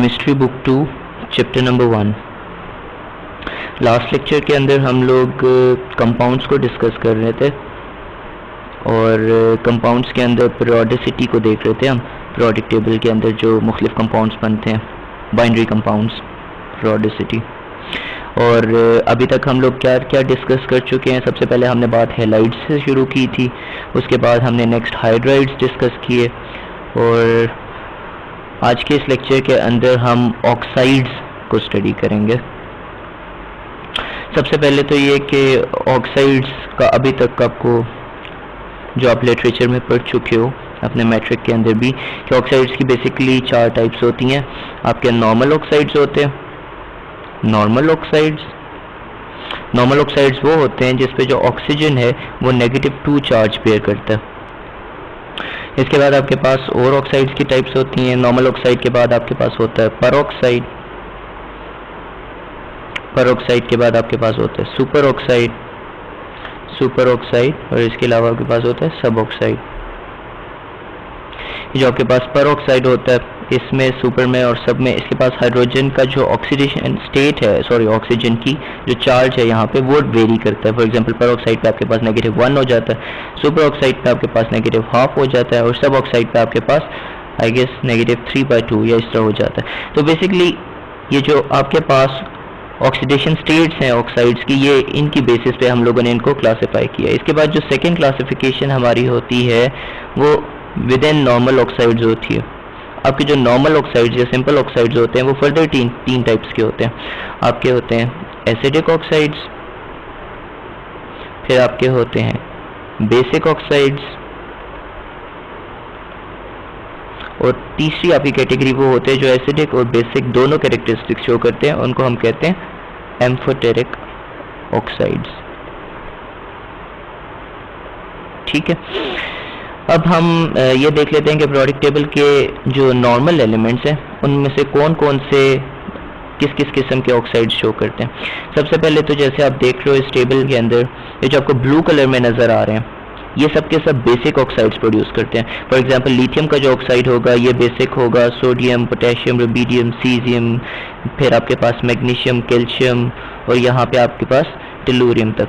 Chemistry book 2 chapter number 1। Last lecture के अंदर हम लोग कंपाउंड्स को डिस्कस कर रहे थे और कंपाउंड्स के अंदर पीरियोडिसिटी को देख रहे थे हम। पीरियोडिक टेबल के अंदर जो मुख्तलिफ कंपाउंड्स बनते हैं, बाइनरी कंपाउंड्स, पीरियोडिसिटी। और अभी तक हम लोग क्या क्या डिस्कस कर चुके हैं। सबसे पहले हमने बात हैलाइड्स से शुरू की थी, उसके बाद हमने नेक्स्ट हाइड्राइड्स डिस्कस किए, और आज के इस लेक्चर के अंदर हम ऑक्साइड्स को स्टडी करेंगे। सबसे पहले तो ये कि ऑक्साइड्स का अभी तक आपको जो आप लिटरेचर में पढ़ चुके हो अपने मैट्रिक के अंदर भी, कि ऑक्साइड्स की बेसिकली 4 टाइप्स होती हैं। आपके नॉर्मल ऑक्साइड्स होते हैं। नॉर्मल ऑक्साइड्स वो होते हैं जिसपे जो ऑक्सीजन है वो -2 चार्ज पेयर करता है। इसके बाद आपके पास और ऑक्साइड्स की टाइप्स होती हैं। नॉर्मल ऑक्साइड के बाद आपके पास होता है परऑक्साइड, परऑक्साइड के बाद आपके पास होता है सुपर ऑक्साइड, और इसके अलावा आपके पास होता है सब ऑक्साइड। जो आपके पास परऑक्साइड होता है, इसमें सुपर में और सब में इसके पास हाइड्रोजन का जो ऑक्सीडेशन स्टेट है, ऑक्सीजन की जो चार्ज है यहाँ पे वो वेरी करता है। फॉर एग्जांपल परऑक्साइड पे आपके पास -1 हो जाता है, सुपर ऑक्साइड पे आपके पास -½ हो जाता है, और सब ऑक्साइड पे आपके पास आई गेस -3/2 या इस तरह हो जाता है। तो बेसिकली ये जो आपके पास ऑक्सीडेशन स्टेट्स हैं ऑक्साइड्स की, ये इनकी बेसिस पे हम लोगों ने इनको क्लासीफाई किया। इसके बाद जो सेकेंड क्लासिफिकेशन हमारी होती है वो विद इन नॉर्मल ऑक्साइड्स होती है। आपके जो नॉर्मल ऑक्साइड्स या सिंपल ऑक्साइड्स होते हैं वो फर्दर तीन टाइप्स के होते हैं। आपके होते हैं एसिडिक ऑक्साइड्स, फिर आपके होते हैं बेसिक ऑक्साइड्स, और तीसरी आपकी कैटेगरी वो होते हैं जो एसिडिक और बेसिक दोनों कैरेक्टरिस्टिक्स शो करते हैं, उनको हम कहते हैं एम्फोटेरिक ऑक्साइड्स। ठीक है, अब हम ये देख लेते हैं कि पीरियोडिक टेबल के जो नॉर्मल एलिमेंट्स हैं उनमें से कौन कौन से किस किस किस्म के ऑक्साइड्स शो करते हैं। सबसे पहले तो जैसे आप देख रहे हो इस टेबल के अंदर, ये जो आपको ब्लू कलर में नज़र आ रहे हैं, ये सब के सब बेसिक ऑक्साइड्स प्रोड्यूस करते हैं। फॉर एग्जांपल लिथियम का जो ऑक्साइड होगा ये बेसिक होगा, सोडियम, पोटेशियम, रुबिडियम, सीजियम, फिर आपके पास मैग्नीशियम, कैल्शियम, और यहाँ पे आपके पास टेलुरियम तक।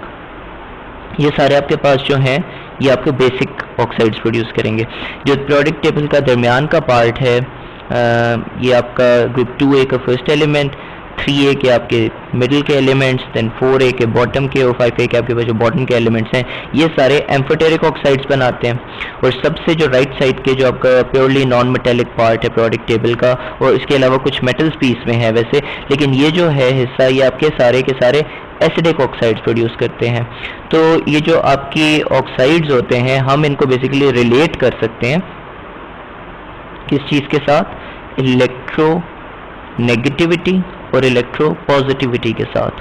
ये सारे आपके पास जो हैं ये आपके बेसिक ऑक्साइड्स प्रोड्यूस करेंगे। जो पीरियोडिक टेबल का दरमियान का पार्ट है, ये आपका ग्रुप 2A का फर्स्ट एलिमेंट, 3A के आपके मिडिल के एलिमेंट्स, देन 4A के बॉटम के, और 5A के आपके पास जो बॉटम के एलिमेंट्स हैं, ये सारे एम्फोटेरिक ऑक्साइड्स बनाते हैं। और सबसे जो राइट साइड के जो आपका प्योरली नॉन मेटेलिक पार्ट है पीरियोडिक टेबल का, और इसके अलावा कुछ मेटल्स भी इसमें है वैसे, लेकिन ये जो है हिस्सा ये आपके सारे के सारे एसिडिक ऑक्साइड्स प्रोड्यूस करते हैं। तो ये जो आपकी ऑक्साइड्स होते हैं हम इनको बेसिकली रिलेट कर सकते हैं किस चीज़ के साथ, इलेक्ट्रोनेगेटिविटी और इलेक्ट्रोपॉजिटिविटी के साथ।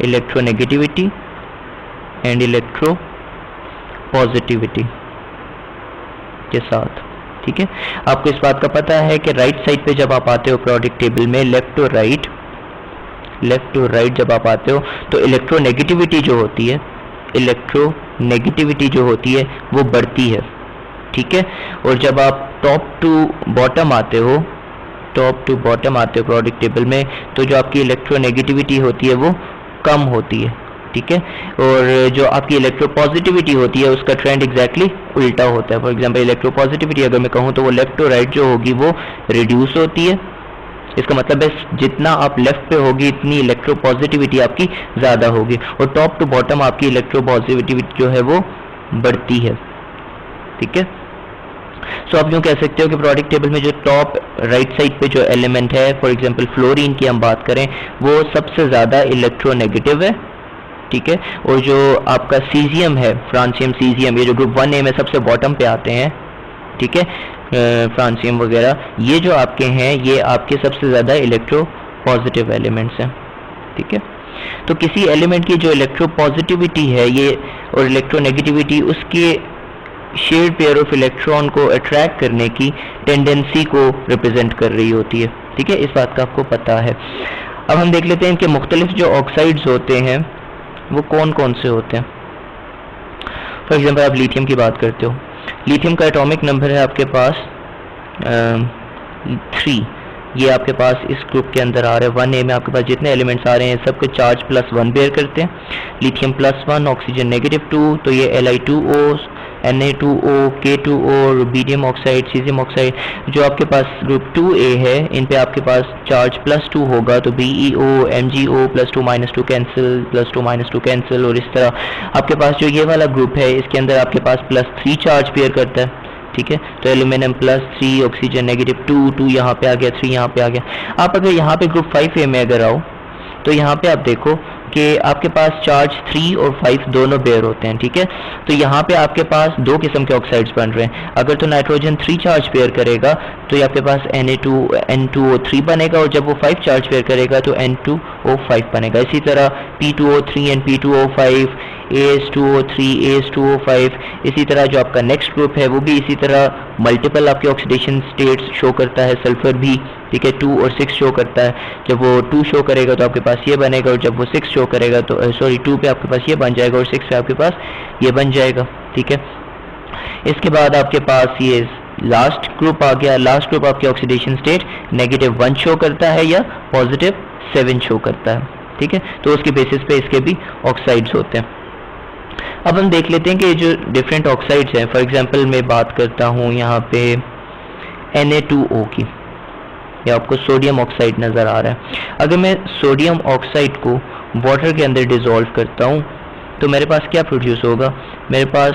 इलेक्ट्रोनेगेटिविटी एंड इलेक्ट्रोपॉजिटिविटी के साथ। ठीक है, आपको इस बात का पता है कि राइट साइड पे जब आप आते हो पीरियोडिक टेबल में, लेफ्ट टू राइट जब आप आते हो तो इलेक्ट्रोनेगेटिविटी जो होती है वो बढ़ती है। ठीक है, और जब आप टॉप टू बॉटम आते हो पीरियोडिक टेबल में, तो जो आपकी इलेक्ट्रोनेगेटिविटी होती है वो कम होती है। ठीक है, और जो आपकी इलेक्ट्रोपॉजिटिविटी होती है उसका ट्रेंड एग्जैक्टली उल्टा होता है। फॉर एग्जांपल इलेक्ट्रोपॉजिटिविटी अगर मैं कहूँ तो वो लेफ्ट टू राइट जो होगी वो रिड्यूस होती है। इसका मतलब है जितना आप लेफ्ट पे होगी इतनी इलेक्ट्रोपॉजिटिविटी आपकी ज़्यादा होगी, और टॉप टू बॉटम आपकी इलेक्ट्रोपॉजिटिविटी जो है वो बढ़ती है। ठीक है, सो आप यूँ कह सकते हो कि पीरियोडिक टेबल में जो टॉप राइट साइड पे जो एलिमेंट है, फॉर एग्जांपल फ्लोरीन की हम बात करें, वो सबसे ज़्यादा इलेक्ट्रोनेगेटिव है। ठीक है, और जो आपका सीजियम है, फ्रांसियम, सीजियम, ये जो ग्रुप 1A में सबसे बॉटम पे आते हैं, ठीक है, फ्रांसियम वगैरह, ये जो आपके हैं ये आपके सबसे ज़्यादा इलेक्ट्रोपॉजिटिव एलिमेंट्स हैं। ठीक है, तो किसी एलिमेंट की जो इलेक्ट्रोपॉजिटिविटी है ये और इलेक्ट्रोनेगेटिविटी उसके शेयर्ड पेयर ऑफ इलेक्ट्रॉन को अट्रैक्ट करने की टेंडेंसी को रिप्रेजेंट कर रही होती है। ठीक है, इस बात का आपको पता है। अब हम देख लेते हैं कि मुख्तलिफ जो ऑक्साइड्स होते हैं वो कौन कौन से होते हैं। फॉर एग्जांपल आप लिथियम की बात करते हो, लिथियम का एटॉमिक नंबर है आपके पास 3, ये आपके पास इस ग्रुप के अंदर आ रहा है। 1A में आपके पास जितने एलिमेंट्स आ रहे हैं सबके चार्ज +1 बेयर करते हैं। लिथियम +1, ऑक्सीजन -2, तो ये Li2O, Na2O, K2O, rubidium oxide, caesium oxide. जो आपके पास ग्रुप 2A है इन पे आपके पास चार्ज +2 होगा, तो BeO, MgO, +2 -2 कैंसिल, +2 -2 कैंसिल, और इस तरह आपके पास जो ये वाला ग्रुप है इसके अंदर आपके पास +3 चार्ज पेयर करता है, ठीक है। तो एल्यूमिनियम +3, ऑक्सीजन -2, 2 यहाँ पे आ गया, 3 यहाँ पे आ गया। आप अगर यहाँ पे ग्रुप 5A में अगर आओ तो यहाँ पे आप देखो कि आपके पास चार्ज 3 और 5 दोनों बेयर होते हैं, ठीक है। तो यहाँ पे आपके पास दो किस्म के ऑक्साइड्स बन रहे हैं। अगर तो नाइट्रोजन 3 चार्ज पेयर करेगा तो ये आपके पास N2O3 बनेगा, और जब वो 5 चार्ज पेयर करेगा तो N2O5 बनेगा। इसी तरह P2O3 and P2O5, AS2O3, AS2O5। इसी तरह जो आपका नेक्स्ट ग्रुप है वो भी इसी तरह मल्टीपल आपके ऑक्सीडेशन स्टेट्स शो करता है। सल्फर भी, ठीक है, 2 और 6 शो करता है। जब वो 2 शो करेगा तो आपके पास ये बनेगा, और जब वो 6 शो करेगा तो 2 पे आपके पास ये बन जाएगा और 6 पे आपके पास ये बन जाएगा, ठीक है। इसके बाद आपके पास ये लास्ट ग्रुप आ गया। लास्ट ग्रुप आपके ऑक्सीडेशन स्टेट -1 शो करता है या +7 शो करता है, ठीक है। तो उसके बेसिस पे इसके भी ऑक्साइड्स होते हैं। अब हम देख लेते हैं कि जो डिफरेंट ऑक्साइड्स हैं, फॉर एग्जांपल मैं बात करता हूँ यहाँ पे Na2O की, ये आपको सोडियम ऑक्साइड नज़र आ रहा है। अगर मैं सोडियम ऑक्साइड को वाटर के अंदर डिज़ोल्व करता हूँ तो मेरे पास क्या प्रोड्यूस होगा? मेरे पास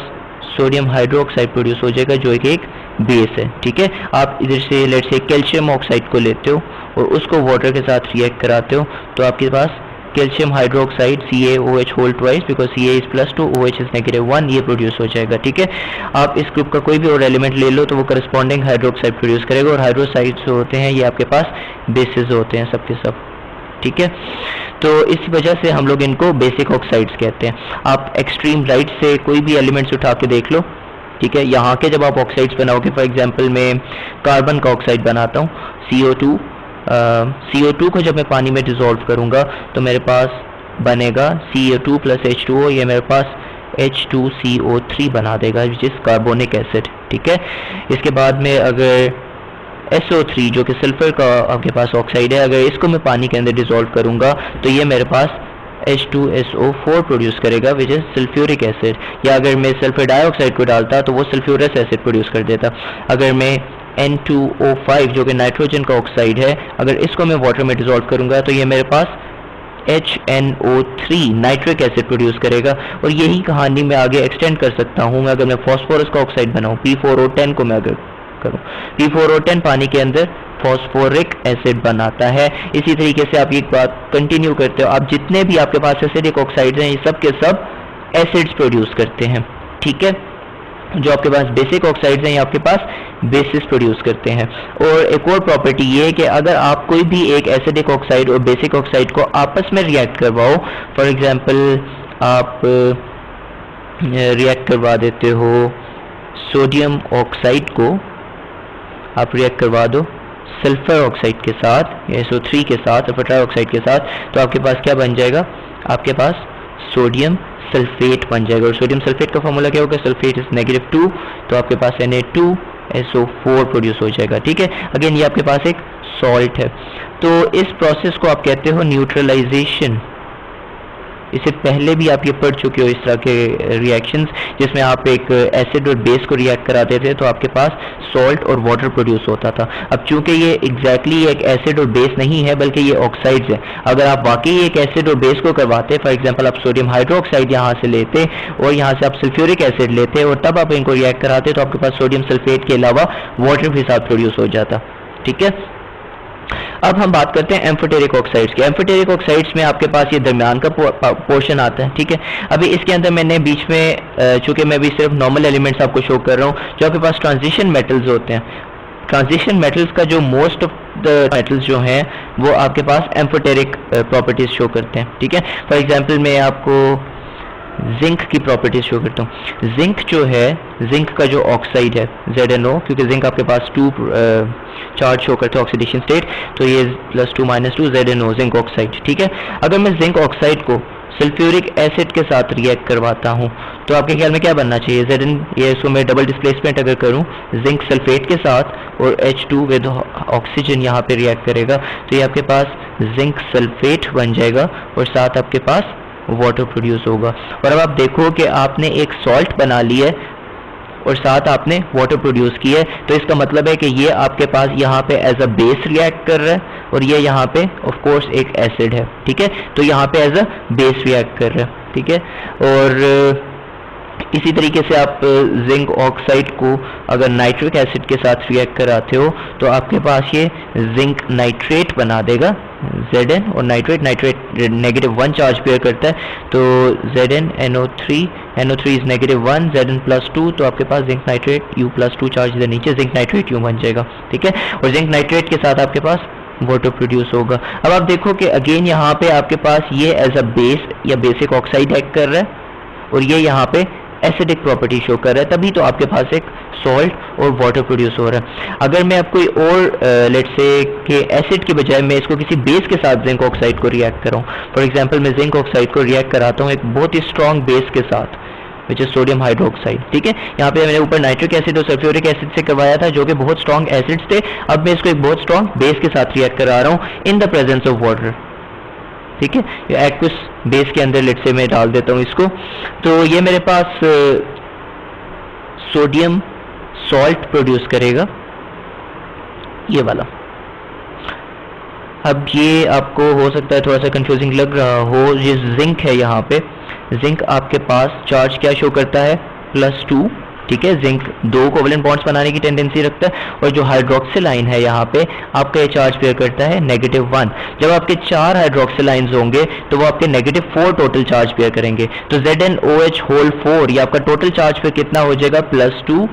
सोडियम हाइड्रोक्साइड प्रोड्यूस हो जाएगा जो एक बेस है, ठीक है। आप इधर से लेट्स से कैल्शियम ऑक्साइड को लेते हो और उसको वाटर के साथ रिएक्ट कराते हो तो आपके पास calcium hydroxide CaOH whole twice, because Ca is +2, OH is -1, ये प्रोड्यूस हो जाएगा, ठीक है। आप इस ग्रुप का कोई भी और एलिमेंट ले लो तो वो करस्पॉन्डिंग हाइड्रोक्साइड प्रोड्यूस करेगा, और हाइड्रोक्साइड्स जो होते हैं ये आपके पास बेसिस होते हैं सब के सब, ठीक है। तो इस वजह से हम लोग इनको बेसिक ऑक्साइड्स कहते हैं। आप एक्सट्रीम राइट से कोई भी एलिमेंट्स उठा के देख लो, ठीक है। यहाँ के जब आप ऑक्साइड्स बनाओगे, फॉर एग्जांपल मैं कार्बन का ऑक्साइड बनाता हूँ CO2, CO2 को जब मैं पानी में डिज़ोल्व करूँगा तो मेरे पास बनेगा CO2 + H2O, ये मेरे पास H2CO3 बना देगा विच इज़ कार्बोनिक एसिड, ठीक है। इसके बाद में अगर SO3 जो कि सल्फर का आपके पास ऑक्साइड है, अगर इसको मैं पानी के अंदर डिज़ोल्व करूँगा तो ये मेरे पास H2SO4 प्रोड्यूस करेगा विच इज़ सल्फ्यूरिक एसिड। या अगर मैं सल्फर डाइऑक्साइड को डालता तो वो सल्फ्यूरस एसिड प्रोड्यूस कर देता। अगर मैं N2O5 जो कि नाइट्रोजन का ऑक्साइड है, अगर इसको मैं वाटर में डिज़ोल्व करूँगा तो ये मेरे पास HNO3 नाइट्रिक एसिड प्रोड्यूस करेगा। और यही कहानी मैं आगे एक्सटेंड कर सकता हूँ। अगर मैं फॉस्फोरस का ऑक्साइड बनाऊँ, P4O10 को मैं अगर करूँ, P4O10 पानी के अंदर फॉस्फोरिक एसिड बनाता है। इसी तरीके से आप एक बात कंटिन्यू करते हो, आप जितने भी आपके पास एसिडिक ऑक्साइड्स हैं ये सब के सब एसिड्स प्रोड्यूस करते हैं, ठीक है। जो आपके पास बेसिक ऑक्साइड्स हैं ये आपके पास बेसिस प्रोड्यूस करते हैं। और एक और प्रॉपर्टी ये है कि अगर आप कोई भी एक एसिडिक ऑक्साइड और बेसिक ऑक्साइड को आपस में रिएक्ट करवाओ, फॉर एग्जांपल आप रिएक्ट करवा देते हो सोडियम ऑक्साइड को, आप रिएक्ट करवा दो सल्फर ऑक्साइड के साथ, SO3 के साथ, सल्फर ट्राइऑक्साइड के साथ, तो आपके पास क्या बन जाएगा? आपके पास सोडियम सल्फेट बन जाएगा। और सोडियम सल्फेट का फॉर्मूला क्या होगा? सल्फेट इज -2, तो आपके पास Na2SO4 प्रोड्यूस हो जाएगा, ठीक है। अगेन ये आपके पास एक सॉल्ट है। तो इस प्रोसेस को आप कहते हो न्यूट्रलाइजेशन। इससे पहले भी आप ये पढ़ चुके हो इस तरह के रिएक्शंस जिसमें आप एक एसिड और बेस को रिएक्ट कराते थे तो आपके पास सॉल्ट और वाटर प्रोड्यूस होता था। अब चूंकि ये एग्जैक्टली एक एसिड और बेस नहीं है बल्कि ये ऑक्साइड्स है, अगर आप वाकई एक एसिड और बेस को करवाते, फॉर एग्जांपल आप सोडियम हाइड्रोक्साइड यहाँ से लेते और यहाँ से आप सल्फ्यूरिक एसिड लेते और तब आप इनको रिएक्ट कराते तो आपके पास सोडियम सल्फेट के अलावा वाटर भी साथ प्रोड्यूस हो जाता, ठीक है। अब हम बात करते हैं एम्फोटेरिक ऑक्साइड्स की। एम्फोटेरिक ऑक्साइड्स में आपके पास ये दरमियान का पोर्शन आता है, ठीक है। अभी इसके अंदर मैंने बीच में चूंकि मैं भी सिर्फ नॉर्मल एलिमेंट्स आपको शो कर रहा हूँ, जो आपके पास ट्रांजिशन मेटल्स होते हैं, ट्रांजिशन मेटल्स का जो मोस्ट ऑफ द मेटल्स जो हैं वो आपके पास एम्फोटेरिक प्रॉपर्टीज शो करते हैं, ठीक है। फॉर एग्जाम्पल मैं आपको जिंक की प्रॉपर्टीज शो करता हूँ। जिंक जो है, जिंक का जो ऑक्साइड है ZnO, क्योंकि जिंक आपके पास 2 चार्ज शो करते हैं ऑक्सीडेशन स्टेट, तो ये +2 - 2 ZnO जिंक ऑक्साइड, ठीक है। अगर मैं जिंक ऑक्साइड को सल्फ्यूरिक एसिड के साथ रिएक्ट करवाता हूँ, तो आपके ख्याल में क्या बनना चाहिए? Zn, ये इसको मैं डबल डिस्प्लेसमेंट अगर करूँ जिंक सल्फेट के साथ और H2 विद ऑक्सीजन यहाँ पे रिएक्ट करेगा, तो ये आपके पास जिंक सल्फेट बन जाएगा और साथ आपके पास वाटर प्रोड्यूस होगा। और अब आप देखो कि आपने एक सॉल्ट बना ली है और साथ आपने वाटर प्रोड्यूस की है, तो इसका मतलब है कि ये आपके पास यहाँ पे एज अ बेस रिएक्ट कर रहा है और ये यहाँ पे ऑफ कोर्स एक एसिड है, ठीक है, तो यहाँ पे एज अ बेस रिएक्ट कर रहा है, ठीक है। और इसी तरीके से आप जिंक ऑक्साइड को अगर नाइट्रिक एसिड के साथ रिएक्ट कराते हो तो आपके पास ये जिंक नाइट्रेट बना देगा, Zn, और नाइट्रेट -1 चार्ज पेयर करता है, तो NO3 इज -1, Zn+2, तो आपके पास जिंक नाइट्रेट U+2 चार्ज इधर नीचे जिंक नाइट्रेट U बन जाएगा, ठीक है। और जिंक नाइट्रेट के साथ आपके पास वाटर प्रोड्यूस होगा। अब आप देखो कि अगेन यहाँ पे आपके पास ये एज अ बेस या बेसिक ऑक्साइड एक्ट कर रहा है और ये यहाँ पे एसिडिक प्रॉपर्टी शो कर रहा है, तभी तो आपके पास एक सॉल्ट और वाटर प्रोड्यूस हो रहा है। अगर मैं आपको और लेट्स से कि एसिड के बजाय मैं इसको किसी बेस के साथ जिंक ऑक्साइड को रिएक्ट कराऊं, फॉर एग्जांपल मैं जिंक ऑक्साइड को रिएक्ट कराता हूं एक बहुत ही स्ट्रॉन्ग बेस के साथ विच इज सोडियम हाइड्रोक्साइड, ठीक है। यहाँ पे मैंने ऊपर नाइट्रिक एसिड और सल्फ्यूरिक एसिड से करवाया था जो कि बहुत स्ट्रॉन्ग एसिड्स थे, अब मैं इसको एक बहुत स्ट्रॉन्ग बेस के साथ रिएक्ट करा रहा हूँ in the presence of water, ठीक है। एक्वस बेस के अंदर लेट से मैं डाल देता हूँ इसको, तो ये मेरे पास सोडियम सॉल्ट प्रोड्यूस करेगा, ये वाला। अब ये आपको हो सकता है थोड़ा सा कंफ्यूजिंग लग रहा हो, ये जिंक है, यहाँ पे जिंक आपके पास चार्ज क्या शो करता है? +2, ठीक है। जिंक 2 कोवेलेंट बॉन्ड्स बनाने की टेंडेंसी रखता है और जो हाइड्रोक्सिल आइन है यहाँ पे आपका ये चार्ज पेयर करता है -1। जब आपके 4 हाइड्रोक्सिल आइंस होंगे तो वो आपके -4 टोटल चार्ज पेयर करेंगे, तो ZnOH होल 4 ये आपका टोटल चार्ज पेयर कितना हो जाएगा? +2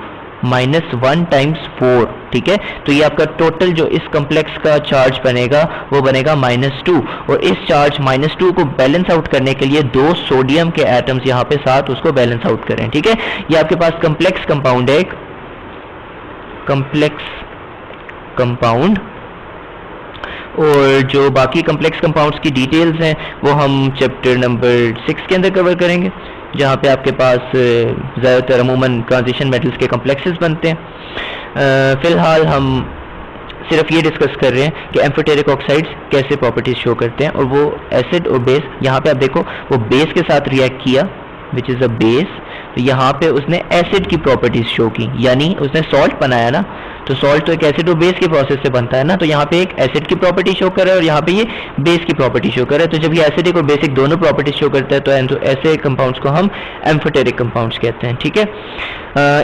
-1 × 4, ठीक है। तो ये आपका टोटल जो इस कॉम्प्लेक्स का चार्ज बनेगा वो बनेगा -2, और इस चार्ज -2 को बैलेंस आउट करने के लिए 2 सोडियम के एटम्स यहाँ पे साथ उसको बैलेंस आउट करें, ठीक है। ये आपके पास कॉम्प्लेक्स कंपाउंड है, एक कॉम्प्लेक्स कंपाउंड, और जो बाकी कॉम्प्लेक्स कंपाउंड्स की डिटेल्स हैं वो हम चैप्टर नंबर 6 के अंदर कवर करेंगे, जहाँ पे आपके पास ज़्यादातर अमूमन ट्रांजिशन मेटल्स के कॉम्प्लेक्सेस बनते हैं। फ़िलहाल हम सिर्फ ये डिस्कस कर रहे हैं कि एम्फोटेरिक ऑक्साइड्स कैसे प्रॉपर्टीज शो करते हैं, और वो एसिड और बेस, यहाँ पे आप देखो वो बेस के साथ रिएक्ट किया विच इज़ अ बेस, तो यहाँ पे उसने एसिड की प्रॉपर्टीज शो की, यानी उसने सॉल्ट बनाया ना, तो सॉल्ट तो एक एसिड और बेस के प्रोसेस से बनता है ना, तो यहाँ पे एक एसिड की प्रॉपर्टी शो कर रहा है और यहाँ पे ये बेस की प्रॉपर्टी शो कर रहा है। तो जब ये एसिडिक और बेसिक दोनों प्रॉपर्टीज शो करता है तो ऐसे कंपाउंड्स को हम एम्फोटेरिक कंपाउंड्स कहते हैं, ठीक है।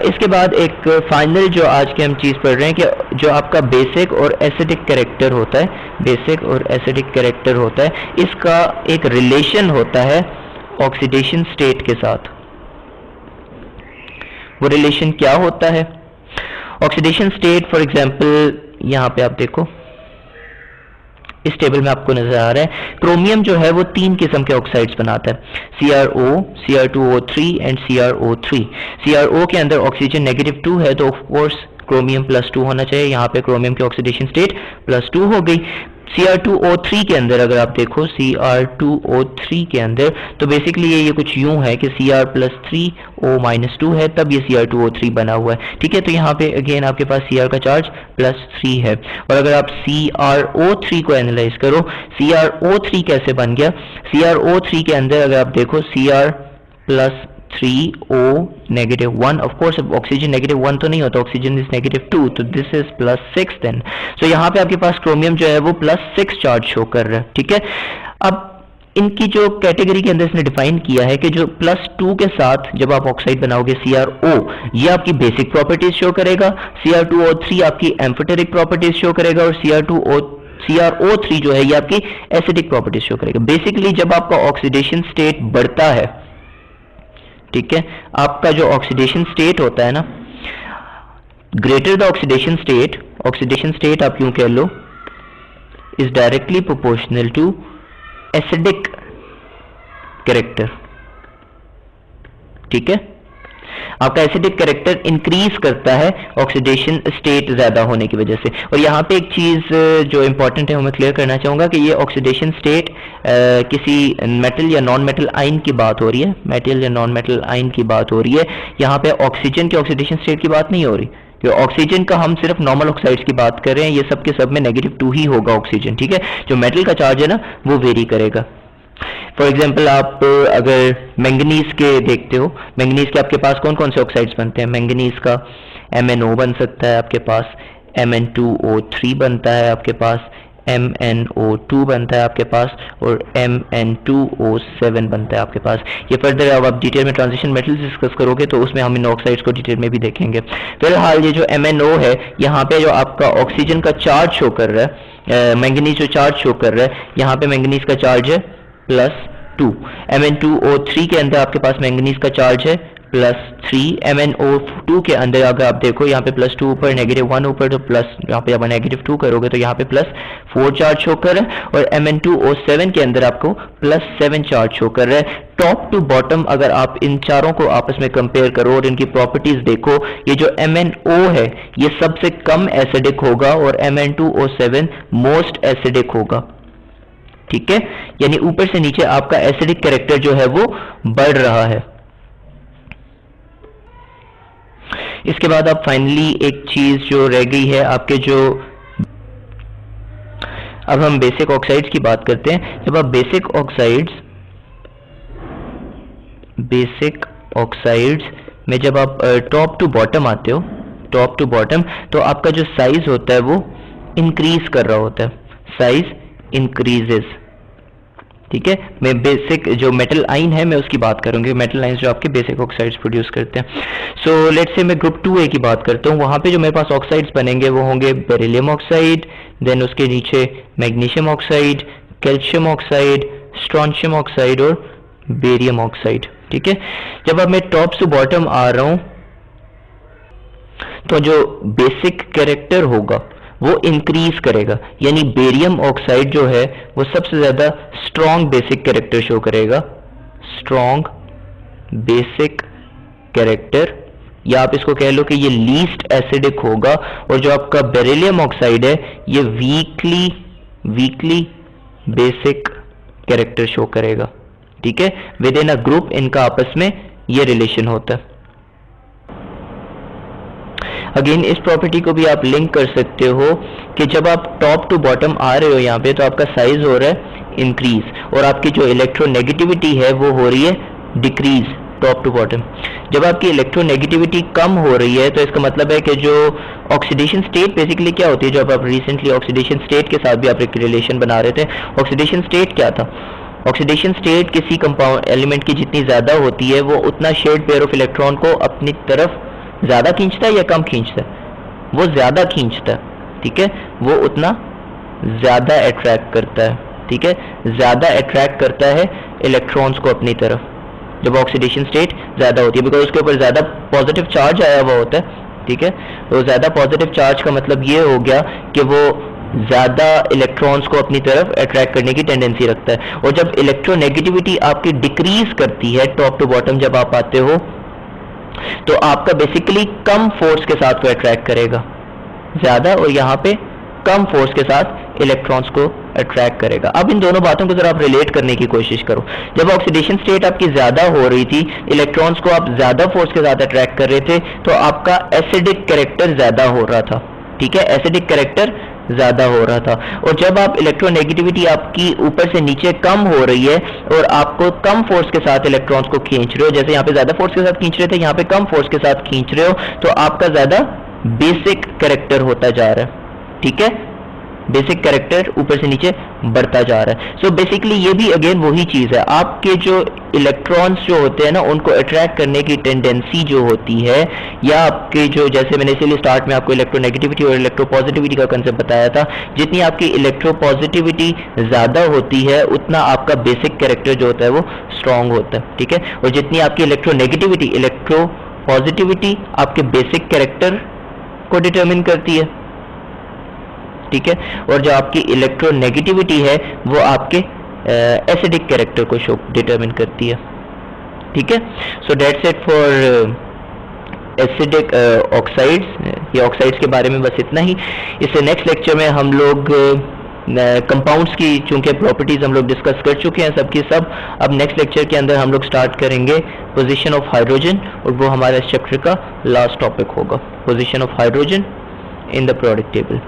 इसके बाद एक फाइनल जो आज की हम चीज़ पढ़ रहे हैं कि जो आपका बेसिक और एसिडिक कैरेक्टर होता है, बेसिक और एसिडिक कैरेक्टर होता है, इसका एक रिलेशन होता है ऑक्सीडेशन स्टेट के साथ। वो रिलेशन क्या होता है? ऑक्सीडेशन स्टेट फॉर एग्जांपल यहाँ पे आप देखो इस टेबल में आपको नजर आ रहा है, क्रोमियम जो है वो 3 किस्म के ऑक्साइड्स बनाता है, CrO, Cr2O3 and CrO3। CrO के अंदर ऑक्सीजन -2 है, तो ऑफ कोर्स क्रोमियम +2 होना चाहिए, यहाँ पे क्रोमियम की ऑक्सीडेशन स्टेट +2 हो गई। Cr2O3 के अंदर अगर आप देखो Cr2O3 के अंदर, तो बेसिकली ये कुछ यूं है कि Cr+3O-2 है, तब ये Cr2O3 बना हुआ है, ठीक है। तो यहाँ पे अगेन आपके पास Cr का चार्ज +3 है, और अगर आप CrO3 को एनालाइज करो, CrO3 कैसे बन गया? CrO3 के अंदर अगर आप देखो Cr+3O-1, ऑफ कोर्स ऑक्सीजन -1 तो नहीं होता, ऑक्सीजन इज -2, तो दिस इज +6 देन। सो यहाँ पे आपके पास क्रोमियम जो है वो +6 चार्ज शो कर रहा है, ठीक है। अब इनकी जो कैटेगरी के अंदर इसने डिफाइन किया है कि जो +2 के साथ जब आप ऑक्साइड बनाओगे CrO, ये आपकी बेसिक प्रॉपर्टीज शो करेगा, Cr2O3 आपकी एम्फोटेरिक प्रॉपर्टीज शो करेगा, और CrO3 जो है ये आपकी एसिडिक प्रॉपर्टीज शो करेगा। बेसिकली जब आपका ऑक्सीडेशन स्टेट बढ़ता है, ठीक है, आपका जो ऑक्सीडेशन स्टेट होता है ना, ग्रेटर द ऑक्सीडेशन स्टेट आप यूं कह लो is directly proportional to acidic character, ठीक है। आपका एसिडिक कैरेक्टर इंक्रीज करता है ऑक्सीडेशन स्टेट ज्यादा होने की वजह से। और यहाँ पे एक चीज जो इंपॉर्टेंट है वो मैं क्लियर करना चाहूंगा कि ये ऑक्सीडेशन स्टेट किसी मेटल या नॉन मेटल आयन की बात हो रही है, मेटल या नॉन मेटल आयन की बात हो रही है। यहाँ पे ऑक्सीजन के ऑक्सीडेशन स्टेट की बात नहीं हो रही, ऑक्सीजन का हम सिर्फ नॉर्मल ऑक्साइड्स की बात कर रहे हैं। ये सब के सब में -2 ही होगा ऑक्सीजन, ठीक है। जो मेटल का चार्ज है ना वो वेरी करेगा। फॉर एग्जाम्पल आप अगर मैंगनीज के देखते हो, मैंगनीज के आपके पास कौन कौन से ऑक्साइड्स बनते हैं? मैंगनीज का MnO बन सकता है आपके पास, Mn2O3 बनता है आपके पास, MnO2 बनता है आपके पास और Mn2O7 बनता है आपके पास। ये फर्दर अब आप डिटेल में ट्रांजिशन मेटल्स डिस्कस करोगे तो उसमें हम इन ऑक्साइड्स को डिटेल में भी देखेंगे। फिलहाल ये जो MnO है, यहाँ पे जो आपका ऑक्सीजन का चार्ज शो कर रहा है, मैंगनीज जो चार्ज शो कर रहा है, यहाँ पे मैंगनीज का चार्ज है +2। Mn2O3 के अंदर आपके पास मैंगनीज का चार्ज है +3। MnO2 के अंदर अगर आप देखो यहाँ पे +2 ऊपर, -1 ऊपर, तो प्लस यहाँ पे आप -2 करोगे तो यहाँ पे +4 चार्ज शो कर रहा है। और Mn2O7 के अंदर आपको +7 चार्ज शो कर रहा है। टॉप टू बॉटम अगर आप इन चारों को आपस में कंपेयर करो और इनकी प्रॉपर्टीज देखो, ये जो MnO है ये सबसे कम एसिडिक होगा और Mn2O7 मोस्ट एसिडिक होगा, ठीक है। यानी ऊपर से नीचे आपका एसिडिक कैरेक्टर जो है वो बढ़ रहा है। इसके बाद अब फाइनली एक चीज जो रह गई है आपके जो, अब हम बेसिक ऑक्साइड्स की बात करते हैं। जब आप बेसिक ऑक्साइड्स में जब आप टॉप टू बॉटम आते हो, टॉप टू बॉटम, तो आपका जो साइज होता है वो इंक्रीज कर रहा होता है, साइज इंक्रीजेस, ठीक है। मैं बेसिक जो मेटल आइन है मैं उसकी बात करूंगी, मेटल आइंस जो आपके बेसिक ऑक्साइड्स प्रोड्यूस करते हैं। सो लेट्स से मैं ग्रुप 2A की बात करता हूँ। वहां पे जो मेरे पास ऑक्साइड्स बनेंगे वो होंगे बेरिलियम ऑक्साइड, देन उसके नीचे magnesium oxide, calcium oxide, strontium oxide और बेरियम ऑक्साइड, ठीक है। जब अब मैं टॉप से बॉटम आ रहा हूं तो जो बेसिक कैरेक्टर होगा वो इंक्रीज करेगा, यानी बेरियम ऑक्साइड जो है वो सबसे ज्यादा स्ट्रॉन्ग बेसिक कैरेक्टर शो करेगा, स्ट्रॉन्ग बेसिक कैरेक्टर, या आप इसको कह लो कि ये लीस्ट एसिडिक होगा। और जो आपका बेरिलियम ऑक्साइड है ये वीकली बेसिक कैरेक्टर शो करेगा, ठीक है। विद इन अ ग्रुप इनका आपस में ये रिलेशन होता है। अगेन इस प्रॉपर्टी को भी आप लिंक कर सकते हो कि जब आप टॉप टू बॉटम आ रहे हो यहाँ पे तो आपका साइज हो रहा है इंक्रीज और आपकी जो इलेक्ट्रोनेगेटिविटी है वो हो रही है डिक्रीज टॉप टू बॉटम। जब आपकी इलेक्ट्रोनेगेटिविटी कम हो रही है तो इसका मतलब है कि जो ऑक्सीडेशन स्टेट बेसिकली क्या होती है, जो आप रिसेंटली ऑक्सीडेशन स्टेट के साथ भी आप एक रिलेशन बना रहे थे। ऑक्सीडेशन स्टेट क्या था? ऑक्सीडेशन स्टेट किसी कंपाउंड एलिमेंट की जितनी ज्यादा होती है वो उतना शेयर्ड पेयर ऑफ इलेक्ट्रॉन को अपनी तरफ ज्यादा खींचता है या कम खींचता है? वो ज्यादा खींचता है, ठीक है। वो उतना ज्यादा अट्रैक्ट करता है, ठीक है, ज्यादा अट्रैक्ट करता है इलेक्ट्रॉन्स को अपनी तरफ जब ऑक्सीडेशन स्टेट ज्यादा होती है, बिकॉज उसके ऊपर ज्यादा पॉजिटिव चार्ज आया हुआ होता है, ठीक है। तो ज्यादा पॉजिटिव चार्ज का मतलब ये हो गया कि वो ज्यादा इलेक्ट्रॉन्स को अपनी तरफ अट्रैक्ट करने की टेंडेंसी रखता है। और जब इलेक्ट्रोनेगेटिविटी आपकी डिक्रीज करती है टॉप टू बॉटम जब आप आते हो तो आपका बेसिकली कम फोर्स के साथ वो अट्रैक्ट करेगा ज्यादा, और यहाँ पे कम फोर्स के साथ इलेक्ट्रॉन्स को अट्रैक्ट करेगा। अब इन दोनों बातों को जरा आप रिलेट करने की कोशिश करो। जब ऑक्सीडेशन स्टेट आपकी ज्यादा हो रही थी, इलेक्ट्रॉन्स को आप ज्यादा फोर्स के साथ अट्रैक्ट कर रहे थे, तो आपका एसिडिक कैरेक्टर ज्यादा हो रहा था, ठीक है, एसिडिक कैरेक्टर ज्यादा हो रहा था। और जब आप इलेक्ट्रोनेगेटिविटी आपकी ऊपर से नीचे कम हो रही है और आपको कम फोर्स के साथ इलेक्ट्रॉन्स को खींच रहे हो, जैसे यहाँ पे ज्यादा फोर्स के साथ खींच रहे थे, यहाँ पे कम फोर्स के साथ खींच रहे हो, तो आपका ज्यादा बेसिक कैरेक्टर होता जा रहा है, ठीक है। बेसिक कैरेक्टर ऊपर से नीचे बढ़ता जा रहा है। सो बेसिकली ये भी अगेन वही चीज है, आपके जो इलेक्ट्रॉन्स जो होते हैं ना उनको अट्रैक्ट करने की टेंडेंसी जो होती है, या आपके जो, जैसे मैंने इसीलिए स्टार्ट में आपको इलेक्ट्रोनेगेटिविटी और इलेक्ट्रोपॉजिटिविटी का कंसेप्ट बताया था, जितनी आपकी इलेक्ट्रोपॉजिटिविटी ज्यादा होती है उतना आपका बेसिक कैरेक्टर जो होता है वो स्ट्रांग होता है, ठीक है। और जितनी आपकी इलेक्ट्रोनेगेटिविटी, इलेक्ट्रोपॉजिटिविटी आपके बेसिक कैरेक्टर को डिटरमिन करती है, ठीक है। और जो आपकी इलेक्ट्रोनेगेटिविटी है वो आपके एसिडिक कैरेक्टर को शो डिटरमिन करती है, ठीक है। So that's it for acidic oxides, ये ऑक्साइड्स के बारे में बस इतना ही। इससे नेक्स्ट लेक्चर में हम लोग कंपाउंड्स की चूंकि प्रॉपर्टीज हम लोग डिस्कस कर चुके हैं सबकी सब, अब नेक्स्ट लेक्चर के अंदर हम लोग स्टार्ट करेंगे पोजीशन ऑफ हाइड्रोजन, और वो हमारा इस चैप्टर का लास्ट टॉपिक होगा, position of hydrogen in the periodic table.